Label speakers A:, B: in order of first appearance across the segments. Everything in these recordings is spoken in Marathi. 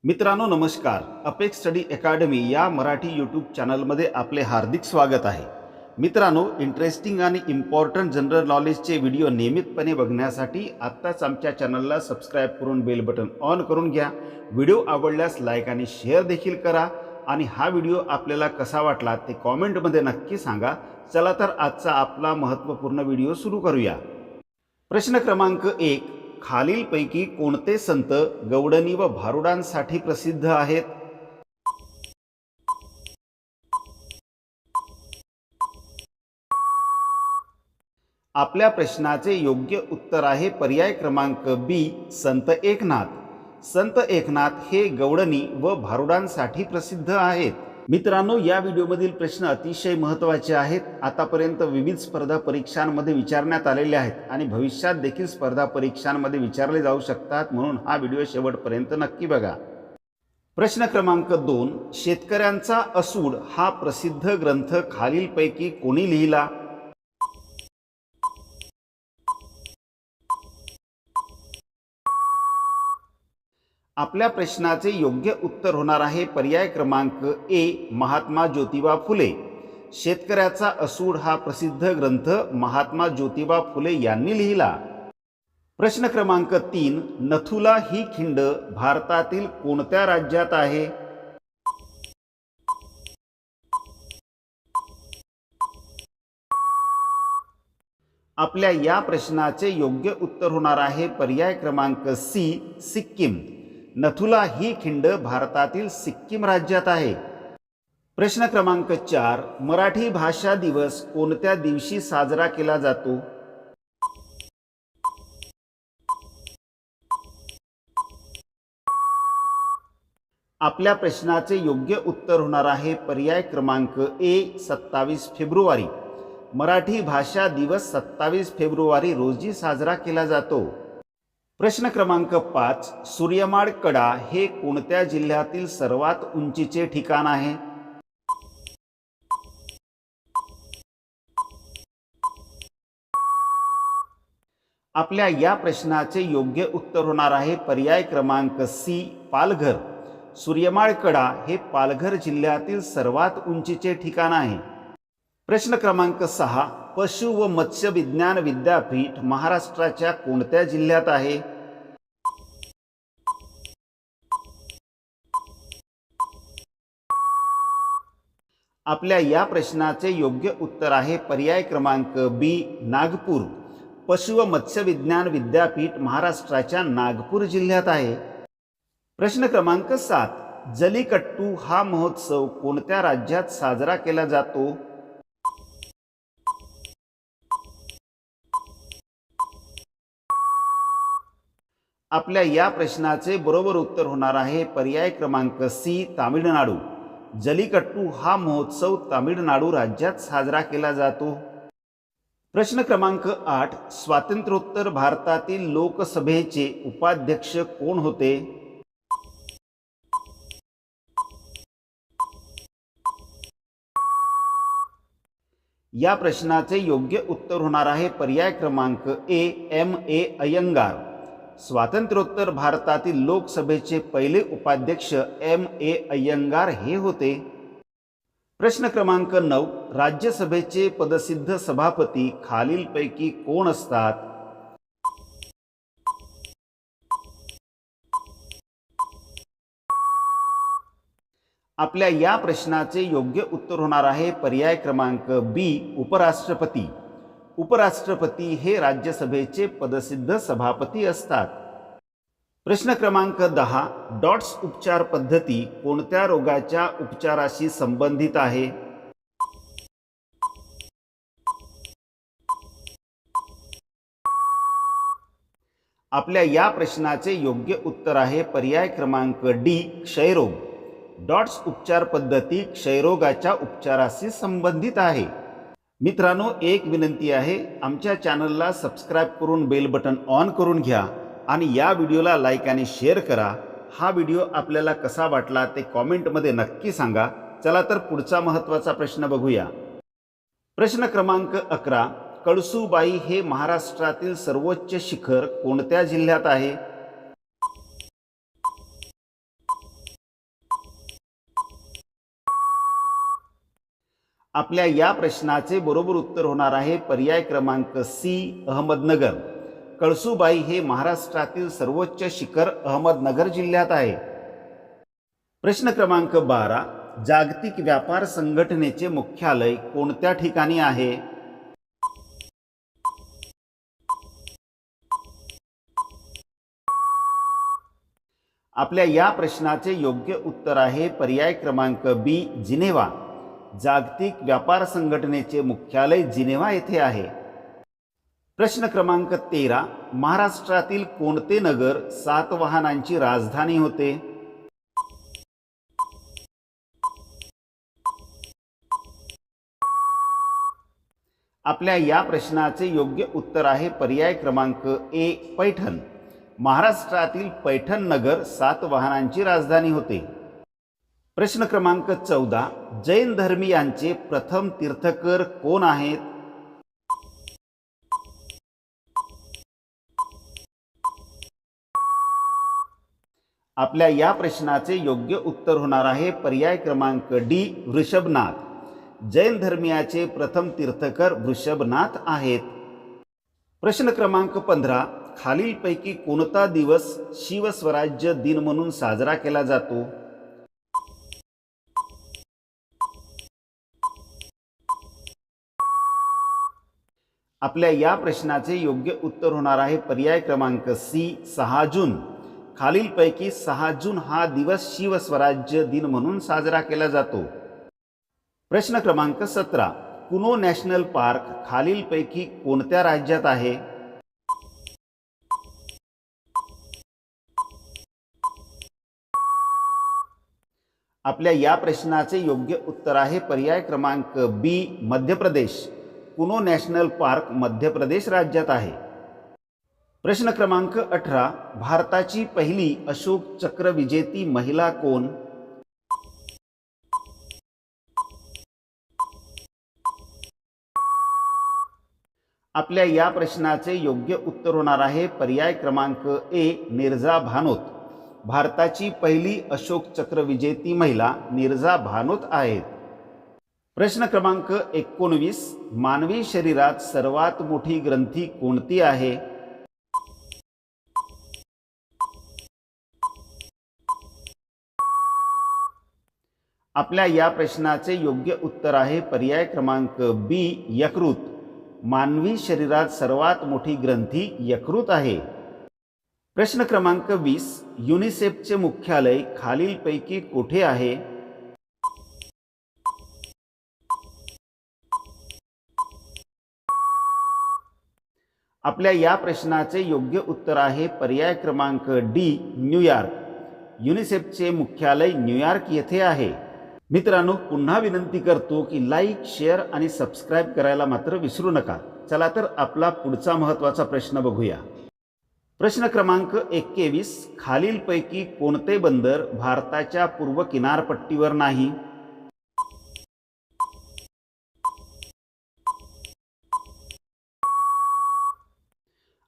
A: मित्रांनो नमस्कार. अपेक्स स्टडी अकॅडमी या मराठी यूट्यूब चॅनलमध्ये आपले हार्दिक स्वागत आहे. मित्रांनो, इंटरेस्टिंग आणि इम्पॉर्टंट जनरल नॉलेजचे व्हिडिओ नियमितपणे बघण्यासाठी आत्ताच आमच्या चॅनलला सबस्क्राईब करून बेल बटन ऑन करून घ्या. व्हिडिओ आवडल्यास लाईक आणि शेअर देखील करा आणि हा व्हिडिओ आपल्याला कसा वाटला ते कॉमेंटमध्ये नक्की सांगा. चला तर आजचा आपला महत्त्वपूर्ण व्हिडिओ सुरू करूया. प्रश्न क्रमांक 1. खालीलपैकी कोणते संत गवळणी व भारुडांसाठी प्रसिद्ध आहेत? आपल्या प्रश्नाचे योग्य उत्तर आहे पर्याय क्रमांक बी, संत एकनाथ. संत एकनाथ हे गवळणी व भारुडांसाठी प्रसिद्ध आहेत. मित्रांनो, या व्हिडिओमधील प्रश्न अतिशय महत्त्वाचे आहेत. आतापर्यंत विविध स्पर्धा परीक्षांमध्ये विचारण्यात आलेले आहेत आणि भविष्यात देखील स्पर्धा परीक्षांमध्ये विचारले जाऊ शकतात, म्हणून हा व्हिडिओ शेवटपर्यंत नक्की बघा. प्रश्न क्रमांक 2. शेतकऱ्यांचा असूड हा प्रसिद्ध ग्रंथ खालीलपैकी कोणी लिहिला? आपल्या प्रश्नाचे योग्य उत्तर होणार आहे पर्याय क्रमांक ए, महात्मा ज्योतिबा फुले. शेतकऱ्याचा असूड हा प्रसिद्ध ग्रंथ महात्मा ज्योतिबा फुले यांनी लिहिला. प्रश्न क्रमांक 3. नथुला ही खिंड भारतातील कोणत्या राज्यात आहे? आपल्या या प्रश्नाचे योग्य उत्तर होणार आहे पर्याय क्रमांक सी, सिक्कीम. नथुला ही खिंड भारतातील सिक्कीम राज्यात आहे. प्रश्न क्रमांक 4. मराठी भाषा दिवस कोणत्या दिवशी साजरा केला जातो? आपल्या प्रश्नाचे योग्य उत्तर होणार आहे पर्याय क्रमांक ए, 27 फेब्रुवारी. मराठी भाषा दिवस 27 फेब्रुवारी रोजी साजरा केला जातो. प्रश्न क्रमांक 5. सूर्यमाड कडा हे कोणत्या जिल्ह्यातील सर्वात उंचीचे ठिकाण आहे? आपल्या या प्रश्नाचे योग्य उत्तर होणार आहे पर्याय क्रमांक सी, पालघर. सूर्यमाड कडा हे पालघर जिल्ह्यातील सर्वात उंचीचे ठिकाण आहे. प्रश्न क्रमांक 6. पशु व मत्स्य विज्ञान विद्यापीठ महाराष्ट्राच्या कोणत्या जिल्ह्यात आहे? आपल्या या प्रश्नाचे योग्य उत्तर आहे पर्याय क्रमांक बी, नागपूर. पशु व मत्स्य विज्ञान विद्यापीठ महाराष्ट्राच्या नागपूर जिल्ह्यात आहे. प्रश्न क्रमांक 7. जलीकट्टू हा महोत्सव कोणत्या राज्यात साजरा केला जातो? आपल्या या प्रश्नाचे बरोबर उत्तर होणार आहे पर्याय क्रमांक सी, तामिळनाडू. जलीकट्टू हा महोत्सव तामिळनाडू राज्यात साजरा केला जातो. प्रश्न क्रमांक 8. स्वातंत्र्योत्तर भारतातील लोकसभेचे उपाध्यक्ष कोण होते? या प्रश्नाचे योग्य उत्तर होणार आहे पर्याय क्रमांक ए, M.A. अय्यंगार. स्वातंत्र्योत्तर भारतातील लोकसभेचे पहिले उपाध्यक्ष M.A. अय्यंगार हे होते. प्रश्न क्रमांक 9. राज्यसभेचे पदसिद्ध सभापती खालीलपैकी कोण असतात? आपल्या या प्रश्नाचे योग्य उत्तर होणार आहे पर्याय क्रमांक बी, उपराष्ट्रपती. उपराष्ट्रपती हे राज्यसभेचे पदसिद्ध सभापती असतात. प्रश्न क्रमांक 10. डॉट्स उपचार पद्धती कोणत्या रोगाच्या उपचाराशी संबंधित आहे? आपल्या या प्रश्नाचे योग्य उत्तर आहे पर्याय क्रमांक डी, क्षयरोग. डॉट्स उपचार पद्धती क्षयरोगाच्या उपचाराशी संबंधित आहे. मित्रांनो, एक विनंती आहे, आमच्या चॅनलला सबस्क्राईब करून बेल बटन ऑन करून घ्या आणि या व्हिडिओला लाईक आणि शेअर करा. हा व्हिडिओ आपल्याला कसा वाटला ते कॉमेंटमध्ये नक्की सांगा. चला तर पुढचा महत्त्वाचा प्रश्न बघूया. प्रश्न क्रमांक 11. कळसूबाई हे महाराष्ट्रातील सर्वोच्च शिखर कोणत्या जिल्ह्यात आहे? आपल्या या प्रश्नाचे बरोबर उत्तर होणार आहे पर्याय क्रमांक सी, अहमदनगर. कळसुबाई हे महाराष्ट्रातील सर्वोच्च शिखर अहमदनगर जिल्ह्यात आहे. प्रश्न क्रमांक 12. जागतिक व्यापार संघटनेचे मुख्यालय कोणत्या ठिकाणी आहे? आपल्या या प्रश्नाचे योग्य उत्तर आहे पर्याय क्रमांक बी, जिनेव्हा. जागतिक व्यापार संघटनेचे मुख्यालय जिनेव्हा येथे आहे. प्रश्न क्रमांक 13. महाराष्ट्रातील कोणते नगर सातवाहनांची राजधानी होते? आपल्या या प्रश्नाचे योग्य उत्तर आहे पर्याय क्रमांक ए, पैठण. महाराष्ट्रातील पैठण नगर सातवाहनांची राजधानी होते. प्रश्न क्रमांक 14. जैन धर्मीयांचे प्रथम तीर्थकर कोण आहेत? आपल्या या प्रश्नाचे योग्य उत्तर होणार आहे पर्याय क्रमांक डी, वृषभनाथ. जैन धर्मीयाचे प्रथम तीर्थकर वृषभनाथ आहेत. प्रश्न क्रमांक 15. खालीलपैकी कोणता दिवस शिवस्वराज्य दिन म्हणून साजरा केला जातो? आपल्या या प्रश्नाचे योग्य उत्तर होणार आहे पर्याय क्रमांक सी, 6 जून. खालीलपैकी 6 जून हा दिवस शिवस्वराज्य दिन म्हणून साजरा केला जातो. प्रश्न क्रमांक 17. कुनो नॅशनल पार्क खालीलपैकी कोणत्या राज्यात आहे? आपल्या या प्रश्नाचे योग्य उत्तर आहे पर्याय क्रमांक बी, मध्य प्रदेश. कुनो नॅशनल पार्क मध्य प्रदेश राज्यात आहे. प्रश्न क्रमांक 18. भारताची पहिली अशोक चक्र विजेती महिला कोण? आपल्या या प्रश्नाचे योग्य उत्तर होणार आहे पर्याय क्रमांक ए, निर्जा भानोत. भारताची पहिली अशोक चक्र विजेती महिला निर्जा भानोत आहेत. प्रश्न क्रमांक 19. मानवी शरीरात सर्वात मोठी ग्रंथी कोणती आहे? आपल्या या प्रश्नाचे योग्य उत्तर आहे पर्याय क्रमांक बी, यकृत. मानवी शरीरात सर्वात मोठी ग्रंथी यकृत आहे. प्रश्न क्रमांक 20. युनिसेफचे मुख्यालय खालीलपैकी कोठे आहे? आपल्या या प्रश्नाचे योग्य उत्तर आहे पर्याय क्रमांक डी, न्यूयॉर्क. युनिसेफचे मुख्यालय न्यूयॉर्क येथे आहे. मित्रांनो, पुन्हा विनंती करतो की लाईक, शेअर आणि सबस्क्राईब करायला मात्र विसरू नका. चला तर आपला पुढचा महत्त्वाचा प्रश्न बघूया. प्रश्न क्रमांक 21. खालीलपैकी कोणते बंदर भारताच्या पूर्व किनारपट्टीवर नाही?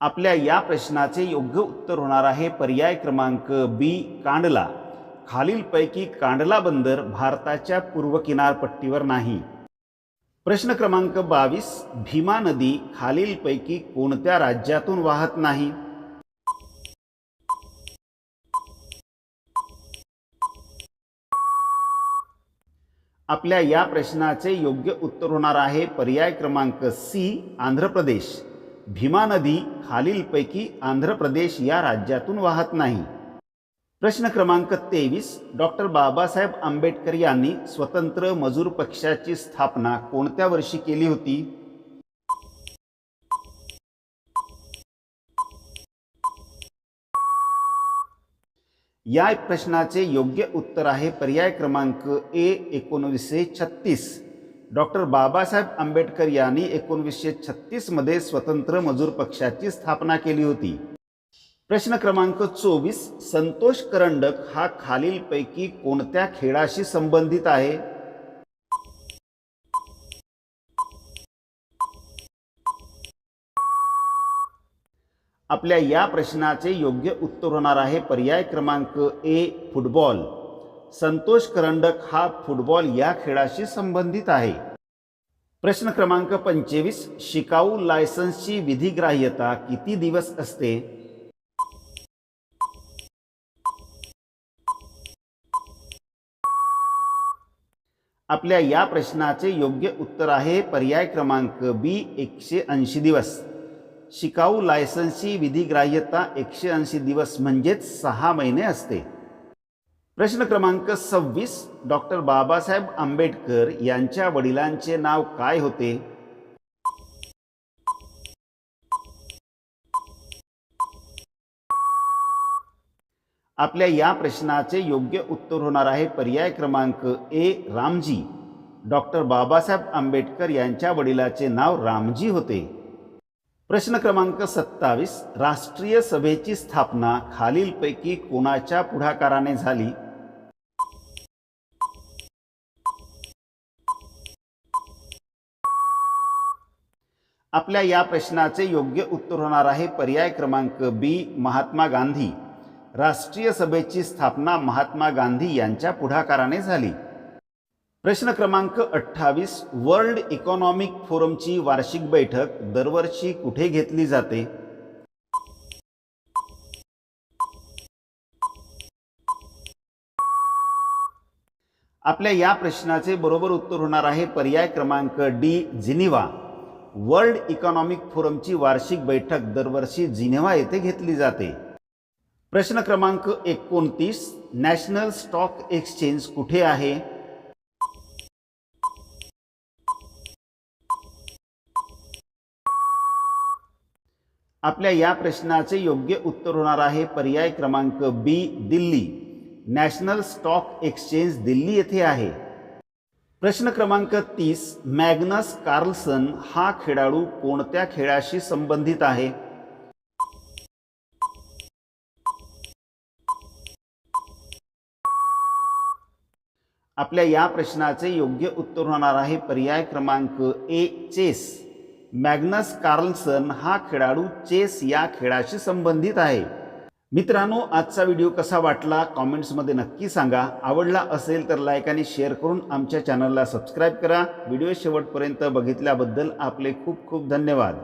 A: आपल्या या प्रश्नाचे योग्य उत्तर होणार आहे पर्याय क्रमांक बी, कांडला. खालीलपैकी कांडला बंदर भारताच्या पूर्व किनारपट्टीवर नाही. प्रश्न क्रमांक 22. भीमा नदी खालीलपैकी कोणत्या राज्यातून वाहत नाही? आपल्या या प्रश्नाचे योग्य उत्तर होणार आहे पर्याय क्रमांक सी, आंध्र प्रदेश. भीमा नदी खालीलपैकी आंध्र प्रदेश या राज्यातून वाहत नाही. प्रश्न क्रमांक 23. डॉक्टर बाबासाहेब आंबेडकर यांनी स्वतंत्र मजूर पक्षाची स्थापना कोणत्या वर्षी केली होती? या प्रश्नाचे योग्य उत्तर आहे पर्याय क्रमांक ए, 1936. डॉक्टर बाबासाहेब आंबेडकर यांनी 1936 मध्ये स्वतंत्र मजूर पक्षाची स्थापना केली होती. प्रश्न क्रमांक 24. संतोष करंडक हा खालीलपैकी कोणत्या खेळाशी संबंधित आहे? आपल्या या प्रश्नाचे योग्य उत्तर होणार आहे पर्याय क्रमांक ए, फुटबॉल. संतोष करंडक हा फुटबॉल या खेळाशी संबंधित आहे. प्रश्न क्रमांक 25, शिकाऊ लायसन्सची विधिग्राह्यता किती दिवस असते? आपल्या या प्रश्नाचे योग्य उत्तर आहे पर्याय क्रमांक बी 180 दिवस. शिकाऊ लायसन्सची विधिग्राह्यता 180 दिवस म्हणजेच 6 महिने असते. प्रश्न क्रमांक 26, डॉक्टर बाबासाहेब आंबेडकर यांच्या वडिलांचे नाव काय होते? आपल्या या प्रश्नाचे योग्य उत्तर होणार आहे पर्याय क्रमांक ए रामजी. डॉक्टर बाबासाहेब आंबेडकर यांच्या वडिलाचे नाव रामजी होते. प्रश्न क्रमांक 27, राष्ट्रीय सभेची स्थापना खालीलपैकी कोणाच्या पुढाकाराने झाली? आपल्या या प्रश्नाचे योग्य उत्तर होणार आहे पर्याय क्रमांक बी महात्मा गांधी. राष्ट्रीय सभेची स्थापना महात्मा गांधी यांच्या पुढाकाराने झाली. प्रश्न क्रमांक 28, वर्ल्ड इकॉनॉमिक फोरमची वार्षिक बैठक दरवर्षी कुठे घेतली जाते? आपल्या या प्रश्नाचे बरोबर उत्तर होणार आहे पर्याय क्रमांक डी जिनिव्हा. वर्ल्ड इकॉनॉमिक फोरमची वार्षिक बैठक दरवर्षी जिनिव्हा येथे घेतली जाते. प्रश्न क्रमांक 29, नॅशनल स्टॉक एक्सचेंज कुठे आहे? आपल्या या प्रश्नाचे योग्य उत्तर होणार आहे पर्याय क्रमांक B Delhi. National Stock Exchange Delhi येथे आहे. प्रश्न क्रमांक 30, मॅग्नस कार्लसन हा खेळाडू कोणत्या खेळाशी संबंधित आहे? आपल्या या प्रश्नाचे योग्य उत्तर होणार आहे पर्याय क्रमांक ए चेस. मॅग्नस कार्लसन हा खेळाडू चेस या खेळाशी संबंधित आहे. मित्रांनो, आजचा व्हिडिओ कसा वाटला कॉमेंट्समध्ये नक्की सांगा. आवडला असेल तर लाईक आणि शेअर करून आमच्या चॅनलला सबस्क्राईब करा. व्हिडिओ शेवटपर्यंत बघितल्याबद्दल आपले खूप खूप धन्यवाद.